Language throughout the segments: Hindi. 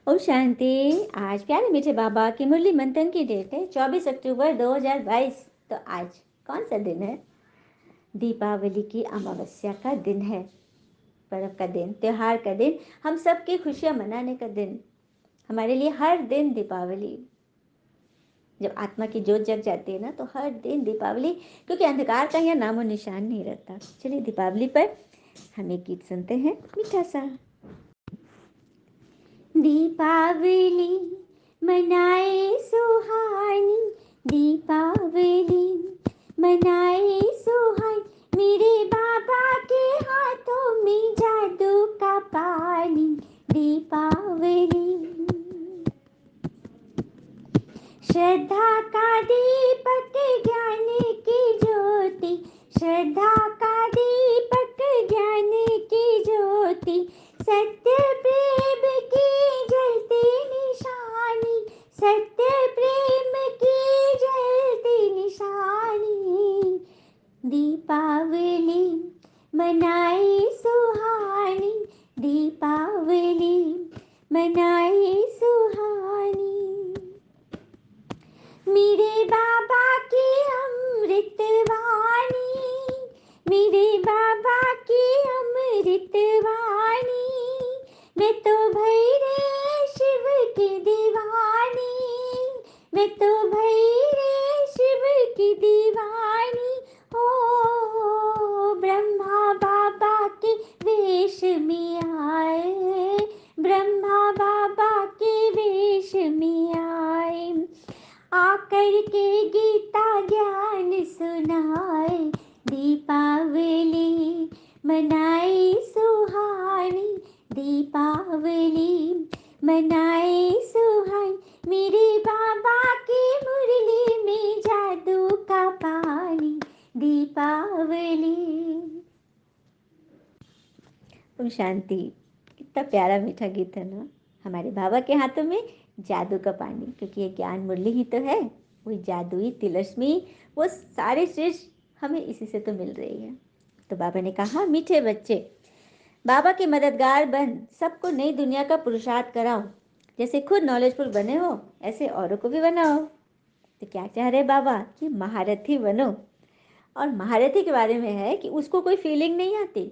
ओम शांति। आज प्यारे मीठे बाबा की मुरली मंथन की डेट है 24 अक्टूबर 2022। तो आज कौन सा दिन है? दीपावली की अमावस्या का दिन है, पर्व का दिन, त्योहार का दिन, हम सब की खुशियां मनाने का दिन। हमारे लिए हर दिन दीपावली, जब आत्मा की जोत जग जाती है ना, तो हर दिन दीपावली, क्योंकि अंधकार का यहाँ नामो निशान नहीं रहता। चलिए दीपावली पर हम एक गीत सुनते हैं मीठा सा। दीपावली मनाए सुहानी, दीपावली मनाए सुहानी, मेरे बाबा के हाथों में जादू का पानी। दीपावली श्रद्धा का दीपक, ज्ञान की ज्योति, श्रद्धा का दीपक, ज्ञान की ज्योति, सत्य प्रेम की जलती निशानी, सत्य प्रेम की जलती निशानी। दीपावली मनाए सुहानी, दीपावली मनाए सुहानी, मेरे बाबा की अमृत वाणी, मेरे बाबा की अमृत वाणी, मैं तो भैरे शिव की दीवानी, मैं तो भैरे शिव की दीवानी। ओ ब्रह्मा बाबा के वेश में आए, ब्रह्मा बाबा के वेश में आए, आकर के गीता ज्ञान सुनाए। दीपावली मनाए सुहानी, दीपावली मनाए सुहानी, मेरे बाबा की मुरली में जादू का पानी। दीपावली। ओम शांति। कितना प्यारा मीठा गीत है ना। हमारे बाबा के हाथों में जादू का पानी, क्योंकि ये ज्ञान मुरली ही तो है, वही जादुई तिलस्मी, वो सारी चीज हमें इसी से तो मिल रही है। तो बाबा ने कहा, मीठे बच्चे बाबा के मददगार बन, सबको नई दुनिया का पुरुषार्थ कराओ, जैसे खुद नॉलेजफुल बने हो ऐसे औरों को भी बनाओ। तो क्या चाह रहे बाबा कि महारथी बनो। और महारथी के बारे में है कि उसको कोई फीलिंग नहीं आती,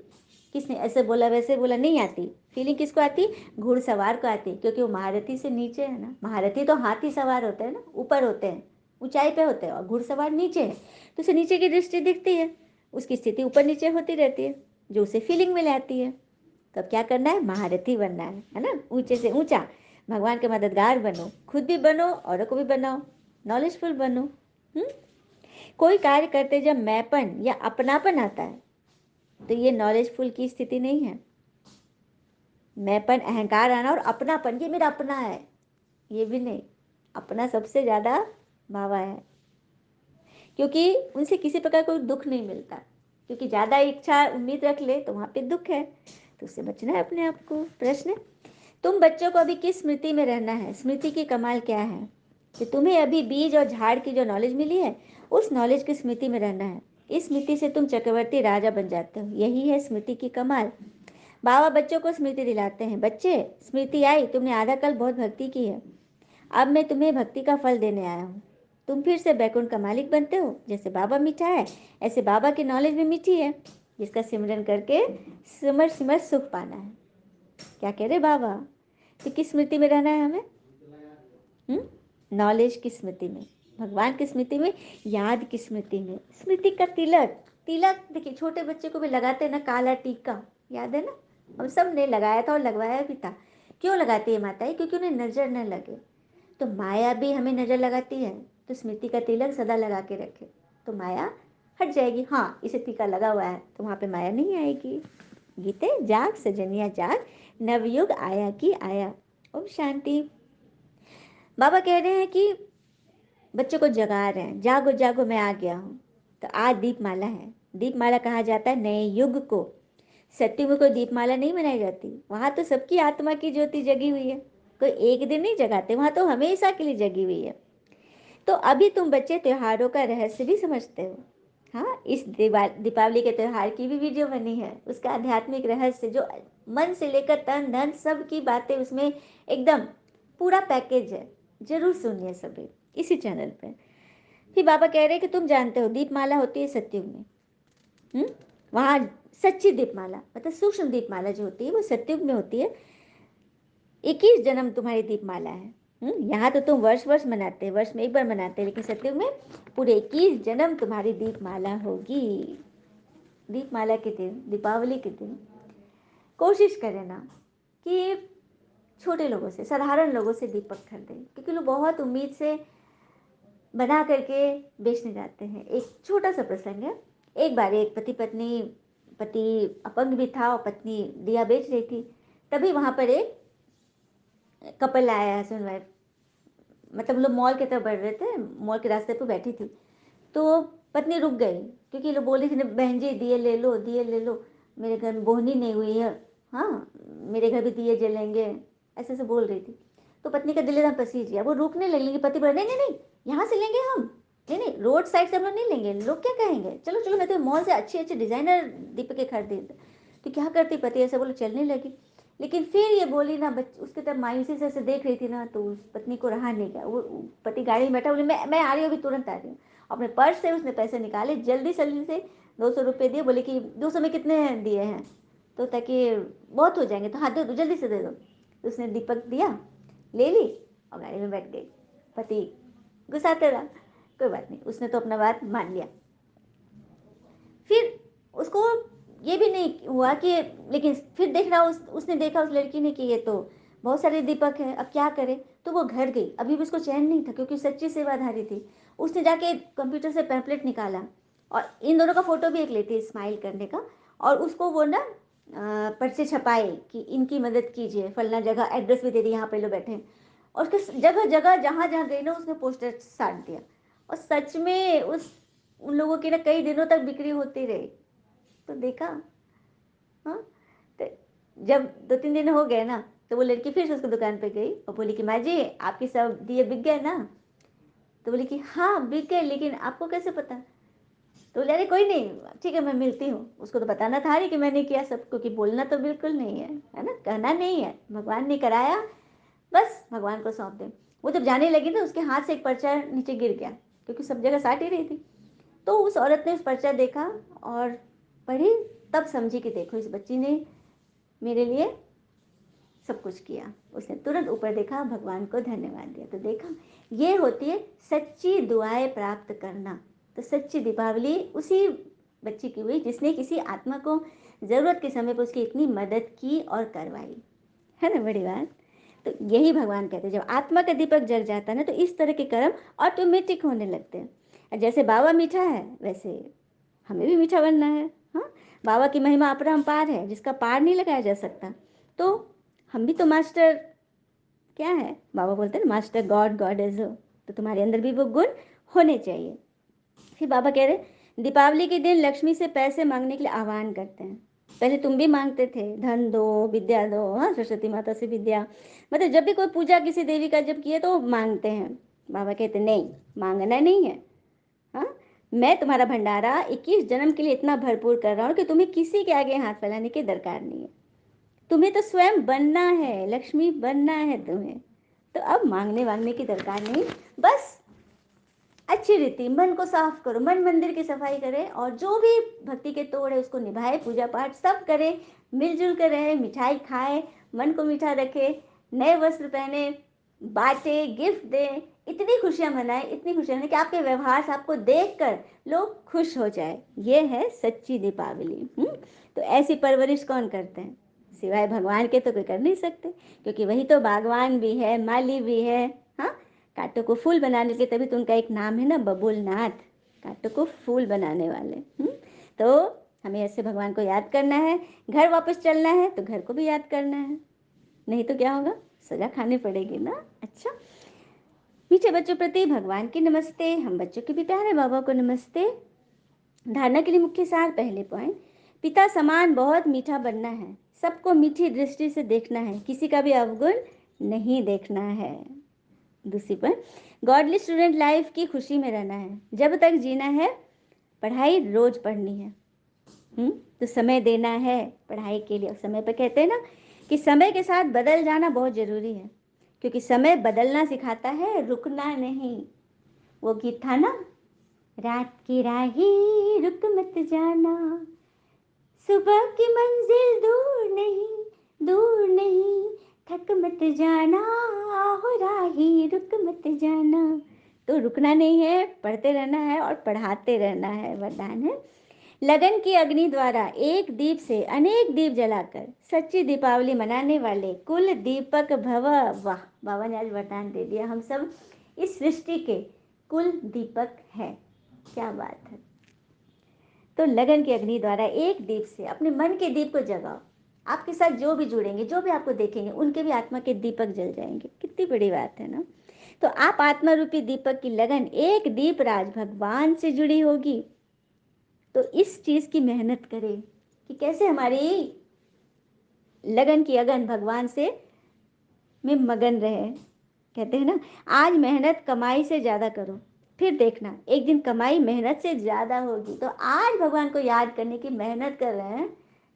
किसने ऐसे बोला वैसे बोला, नहीं आती फीलिंग। किसको आती? घुड़सवार को आती, क्योंकि वो महारथी से नीचे है ना। महारथी तो हाथी सवार होते हैं ना, ऊपर होते हैं, ऊंचाई पे होते हैं, और घुड़सवार नीचे है, तो उसे नीचे की दृष्टि दिखती है, उसकी स्थिति ऊपर नीचे होती रहती है, जो उसे फीलिंग में ले आती है। तब क्या करना है? महारथी बनना है ना। ऊंचे से ऊंचा भगवान के मददगार बनो, खुद भी बनो, औरों को भी बनाओ, नॉलेजफुल बनो। कोई कार्य करते जब मैंपन या अपनापन आता है, तो ये नॉलेजफुल की स्थिति नहीं है। मैंपन, अहंकार आना, और अपनापन, ये मेरा अपना है, ये भी नहीं। अपना सबसे ज्यादा बाबा है, क्योंकि उनसे किसी प्रकार कोई दुख नहीं मिलता। क्योंकि ज्यादा इच्छा उम्मीद रख ले तो वहां पे दुख है, तो उससे बचना है अपने आप को। प्रश्न, तुम बच्चों को अभी किस स्मृति में रहना है? स्मृति की कमाल क्या है कि तुम्हें अभी बीज और झाड़ की जो नॉलेज मिली है, उस नॉलेज की स्मृति में रहना है। इस स्मृति से तुम चक्रवर्ती राजा बन जाते हो, यही है स्मृति की कमाल। बाबा बच्चों को स्मृति दिलाते हैं, बच्चे स्मृति आई, तुमने आधा कल बहुत भक्ति की है, अब मैं तुम्हें भक्ति का फल देने आया हूँ। तुम फिर से बैकुंठ का मालिक बनते हो। जैसे बाबा मीठा है, ऐसे बाबा की नॉलेज भी मीठी है, जिसका सिमरन करके सिमर सिमर सुख पाना है। क्या कह रहे बाबा? तो किस स्मृति में रहना है हमें? नॉलेज की स्मृति में, भगवान की स्मृति में, याद की स्मृति में। स्मृति का तिलक, तिलक देखिए छोटे बच्चे को भी लगाते हैं ना, काला टीका, याद है ना? हम सब ने लगाया था और लगवाया भी था। क्यों लगाती है माताएं? क्योंकि उन्हें नजर न लगे। तो माया भी हमें नजर लगाती है, तो स्मृति का तिलक सदा लगा के रखे, तो माया हट जाएगी। हाँ, इसे टीका लगा हुआ है तो वहां पे माया नहीं आएगी। गीते जाग सजनिया जाग, नवयुग आया कि आया। ओम शांति। बाबा कह रहे हैं कि बच्चों को जगा रहे हैं, जागो जागो मैं आ गया हूँ। तो आज दीपमाला है। दीपमाला कहा जाता है नए युग को। सत्युग में कोई दीपमाला नहीं मनाई जाती, वहां तो सबकी आत्मा की ज्योति जगी हुई है, कोई एक दिन नहीं जगाते, वहां तो हमेशा के लिए जगी हुई है। तो अभी तुम बच्चे त्योहारों का रहस्य भी समझते हो। हाँ, इस दीपावली के त्योहार की भी वीडियो बनी है, उसका आध्यात्मिक रहस्य जो मन से लेकर तन धन सब की बातें उसमें एकदम पूरा पैकेज है, जरूर सुनिए सभी इसी चैनल पे। फिर बाबा कह रहे हैं कि तुम जानते हो दीपमाला होती है सतयुग में, वहाँ सच्ची दीपमाला मतलब सूक्ष्म दीपमाला जो होती है वो सतयुग में होती है। 21 जन्म तुम्हारी दीपमाला है। यहाँ तो तुम वर्ष वर्ष मनाते हैं, वर्ष में एक बार मनाते हैं, लेकिन सतयुग में पूरे 21 जन्म तुम्हारी दीपमाला होगी। दीपमाला के दिन, दीपावली के दिन कोशिश करें ना कि छोटे लोगों से, साधारण लोगों से दीपक खरीदें, क्योंकि लोग बहुत उम्मीद से बना करके बेचने जाते हैं। एक छोटा सा प्रसंग है। एक बार एक पति पत्नी, पति अपंग भी था और पत्नी दिया बेच रही थी। तभी वहाँ पर एक कपल आया, हस्बैंड वाइफ, मतलब लोग मॉल की तरफ बढ़ रहे थे, मॉल के रास्ते पे बैठी थी। तो पत्नी रुक गई, क्योंकि लोग बोल रही थी बहन जी दिए ले लो, दिए ले लो, मेरे घर में बोहनी नहीं हुई है, हाँ मेरे घर भी दिए जलेंगे, ऐसे ऐसे बोल रही थी। तो पत्नी का दिल एकदम पसीज गया, वो रुकने लगी, लेकिन पति बोला नहीं नहीं नहीं, यहाँ से लेंगे हम, नहीं नहीं रोड साइड से हम लोग नहीं लेंगे, लोग क्या कहेंगे, चलो चलो मैं तो मॉल से अच्छे अच्छे डिजाइनर दीपक खरीदी। तो क्या करती, पति ऐसे बोले, चलने लगी। लेकिन फिर ये बोली ना, उसके तब मायूसी से ऐसे देख रही थी ना, तो उस पत्नी को रहा नहीं गया। वो पति गाड़ी में बैठा, बोले मैं आ रही हूँ, अभी तुरंत आ रही हूँ। अपने पर्स से उसने पैसे निकाले, जल्दी जल्दी से 200 रुपये दिए, बोले कि 200 में कितने दिए हैं, तो ताकि बहुत हो जाएंगे, तो हाँ दे दो, जल्दी से दे दो। तो उसने दीपक दिया, ले ली और गाड़ी में बैठ गई। पति गुस्साते रहा, कोई बात नहीं, उसने तो अपना बात मान लिया। फिर उसको ये भी नहीं हुआ कि, लेकिन फिर देख रहा उसने देखा उस लड़की ने कि ये तो बहुत सारे दीपक हैं, अब क्या करे। तो वो घर गई, अभी भी उसको चैन नहीं था, क्योंकि सच्ची सेवाधारी थी। उसने जाके कंप्यूटर से पैम्पलेट निकाला और इन दोनों का फोटो भी एक लेती, स्माइल करने का, और उसको वो ना पर्चे छपाए कि इनकी मदद कीजिए, फलना जगह एड्रेस भी दे दी, यहाँ पे लोग बैठे हैं। और उसके जगह जगह जहाँ जहाँ गई ना, उसने पोस्टर साट दिया। और सच में उन लोगों की ना कई दिनों तक बिक्री होती रही। तो देखा, हाँ। तो जब 2-3 दिन हो गए ना, तो वो लड़की फिर से उसकी दुकान पे गई और बोली कि माँ जी आपकी सब दिए बिक गए ना। तो बोली कि हाँ बिक गए, लेकिन आपको कैसे पता। तो बोले अरे कोई नहीं, ठीक है मैं मिलती हूँ। उसको तो बताना था नहीं कि मैंने किया सब, क्योंकि बोलना तो बिल्कुल नहीं है ना, कहना नहीं है, भगवान ने कराया, बस भगवान को सौंप दें। वो जब जाने लगी ना, उसके हाथ से एक पर्चा नीचे गिर गया, क्योंकि सब जगह साट ही रही थी। तो उस औरत ने उस पर्चा देखा और पढ़ी, तब समझी कि देखो इस बच्ची ने मेरे लिए सब कुछ किया। उसने तुरंत ऊपर देखा, भगवान को धन्यवाद दिया। तो देखा, ये होती है सच्ची दुआएं प्राप्त करना। तो सच्ची दीपावली उसी बच्ची की हुई जिसने किसी आत्मा को ज़रूरत के समय पर उसकी इतनी मदद की और करवाई, है ना बड़ी बात। तो यही भगवान कहते हैं, जब आत्मा का दीपक जल जाता है ना, तो इस तरह के कर्म ऑटोमेटिक होने लगते हैं। जैसे बाबा मीठा है, वैसे हमें भी मीठा बनना है। हाँ, बाबा की महिमा अपरंपार है, जिसका पार नहीं लगाया जा सकता। तो हम भी तो मास्टर, क्या है, बाबा बोलते हैं ना, मास्टर गॉड, गॉड इज हो। तो तुम्हारे अंदर भी वो गुण होने चाहिए। फिर बाबा कह रहे दीपावली के दिन लक्ष्मी से पैसे मांगने के लिए आह्वान करते हैं। पहले तुम भी मांगते थे, धन दो, विद्या दो, हाँ सरस्वती माता से विद्या, मतलब जब भी कोई पूजा किसी देवी का जब किए तो मांगते हैं। बाबा कहते नहीं, मांगना नहीं है। हाँ, मैं तुम्हारा भंडारा 21 जन्म के लिए इतना भरपूर कर रहा हूँ कि तुम्हें किसी के आगे हाथ फैलाने की दरकार नहीं है। तुम्हें तो स्वयं बनना है, लक्ष्मी बनना है तुम्हें। तो अब मांगने वांगने की दरकार नहीं, बस अच्छी रीति मन को साफ करो, मन मंदिर की सफाई करें, और जो भी भक्ति के तोड़ है उसको निभाए, पूजा पाठ सब करें, मिलजुल कर रहे, मिठाई खाए, मन को मीठा रखे, नए वस्त्र पहने, बांटे, गिफ्ट दें, इतनी खुशियां मनाएं, इतनी खुशियां मनाएं कि आपके व्यवहार से आपको देखकर लोग खुश हो जाए। ये है सच्ची दीपावली। तो ऐसी परवरिश कौन करते हैं, सिवाय भगवान के तो कोई कर नहीं सकते, क्योंकि वही तो बागवान भी है, माली भी है। हाँ, कांटों को फूल बनाने के, तभी तो उनका एक नाम है ना, बबूलनाथ, कांटों को फूल बनाने वाले। तो हमें ऐसे भगवान को याद करना है। घर वापस चलना है तो घर को भी याद करना है, नहीं तो क्या होगा, सजा खानी पड़ेगी ना। अच्छा, मीठे बच्चों प्रति भगवान की नमस्ते, हम बच्चों के भी प्यारे बाबा को नमस्ते। धारणा के लिए मुख्य सार, पहले पॉइंट, पिता समान बहुत मीठा बनना है, सबको मीठी दृष्टि से देखना है, किसी का भी अवगुण नहीं देखना है। दूसरी पॉइंट, गॉडली स्टूडेंट लाइफ की खुशी में रहना है, जब तक जीना है पढ़ाई रोज पढ़नी है। तो समय देना है पढ़ाई के लिए। समय पर कहते हैं ना कि समय के साथ बदल जाना बहुत जरूरी है, क्योंकि समय बदलना सिखाता है, रुकना नहीं। वो गीत था ना, रात की राही रुक मत जाना, सुबह की मंजिल दूर नहीं, दूर नहीं, थक मत जाना, हो राही रुक मत जाना। तो रुकना नहीं है, पढ़ते रहना है और पढ़ाते रहना है, वरदान है। लगन की अग्नि द्वारा एक दीप से अनेक दीप जलाकर सच्ची दीपावली मनाने वाले कुल दीपक भव। वाह, बाबा ने आज वरदान दे दिया, हम सब इस सृष्टि के कुल दीपक है। क्या बात है। तो लगन की अग्नि द्वारा एक दीप से अपने मन के दीप को जगाओ। आपके साथ जो भी जुड़ेंगे, जो भी आपको देखेंगे, उनके भी आत्मा के दीपक जल जाएंगे। कितनी बड़ी बात है ना। तो आप आत्मा रूपी दीपक की लगन एक दीप राज भगवान से जुड़ी होगी। तो इस चीज की मेहनत करें कि कैसे हमारी लगन की अगन भगवान से में मगन रहे। कहते हैं ना, आज मेहनत कमाई से ज्यादा करो, फिर देखना एक दिन कमाई मेहनत से ज्यादा होगी। तो आज भगवान को याद करने की मेहनत कर रहे हैं,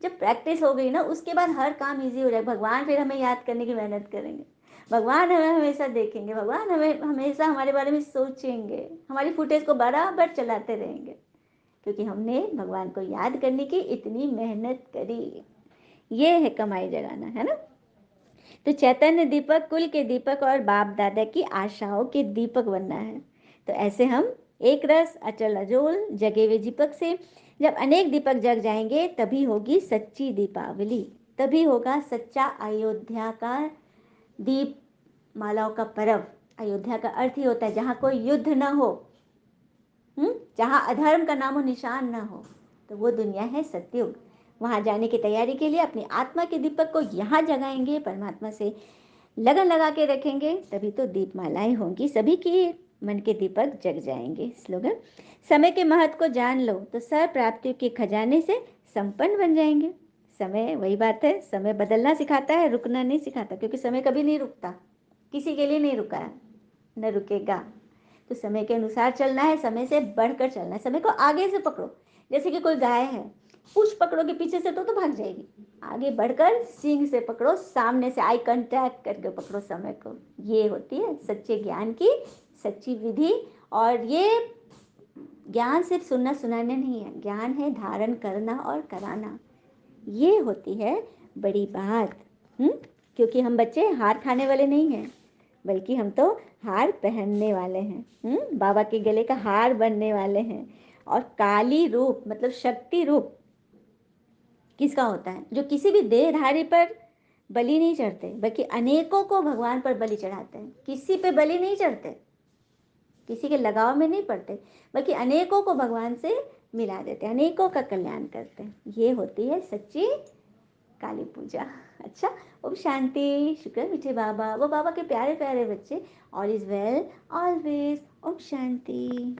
जब प्रैक्टिस हो गई ना, उसके बाद हर काम इजी हो जाएगा। भगवान फिर हमें याद करने की मेहनत करेंगे, भगवान हमें हमेशा देखेंगे, भगवान हमें हमेशा हमारे बारे में सोचेंगे, हमारी फुटेज को बराबर चलाते रहेंगे, क्योंकि हमने भगवान को याद करने की इतनी मेहनत करी। ये है कमाई जगाना, है ना। तो चैतन्य दीपक कुल के दीपक और बाप दादा की आशाओं के दीपक बनना है। तो ऐसे हम एक रस अचल अजोल जगे हुए दीपक से जब अनेक दीपक जग जाएंगे, तभी होगी सच्ची दीपावली, तभी होगा सच्चा अयोध्या का दीप मालाओं का पर्व। अयोध्या का अर्थ ही होता है जहाँ कोई युद्ध ना हो, जहाँ अधर्म का नामो निशान ना हो। तो वो दुनिया है सतयुग। वहाँ जाने की तैयारी के लिए अपनी आत्मा के दीपक को यहाँ जगाएंगे, परमात्मा से लगन लगा के रखेंगे, तभी तो दीपमालाएं होंगी, सभी की मन के दीपक जग जाएंगे। स्लोगन, समय के महत्व को जान लो तो सर प्राप्तियों के खजाने से संपन्न बन जाएंगे। समय, वही बात है, समय बदलना सिखाता है, रुकना नहीं सिखाता, क्योंकि समय कभी नहीं रुकता, किसी के लिए नहीं रुका है, न रुकेगा। तो समय के अनुसार चलना है, समय से बढ़कर चलना है, समय को आगे से पकड़ो। जैसे कि कोई गाय है, पूछ पकड़ोगे पीछे से तो भाग जाएगी, आगे बढ़कर सींग से पकड़ो, सामने से आई कांटेक्ट करके पकड़ो समय को। ये होती है सच्चे ज्ञान की सच्ची विधि। और ये ज्ञान सिर्फ सुनना सुनाने नहीं है, ज्ञान है धारण करना और कराना। ये होती है बड़ी बात। क्योंकि हम बच्चे हार खाने वाले नहीं हैं, बल्कि हम तो हार पहनने वाले हैं। बाबा के गले का हार बनने वाले हैं। और काली रूप मतलब शक्ति रूप किसका होता है? जो किसी भी देहधारी पर बलि नहीं चढ़ते, बल्कि अनेकों को भगवान पर बलि चढ़ाते हैं। किसी पे बलि नहीं चढ़ते, किसी के लगाव में नहीं पड़ते, बल्कि अनेकों को भगवान से मिला देते, अनेकों का कल्याण करते हैं। ये होती है सच्ची काली पूजा। अच्छा, ओम शांति। शुक्र मीठे बाबा, वो बाबा के प्यारे प्यारे बच्चे। All is well always. ओम शांति।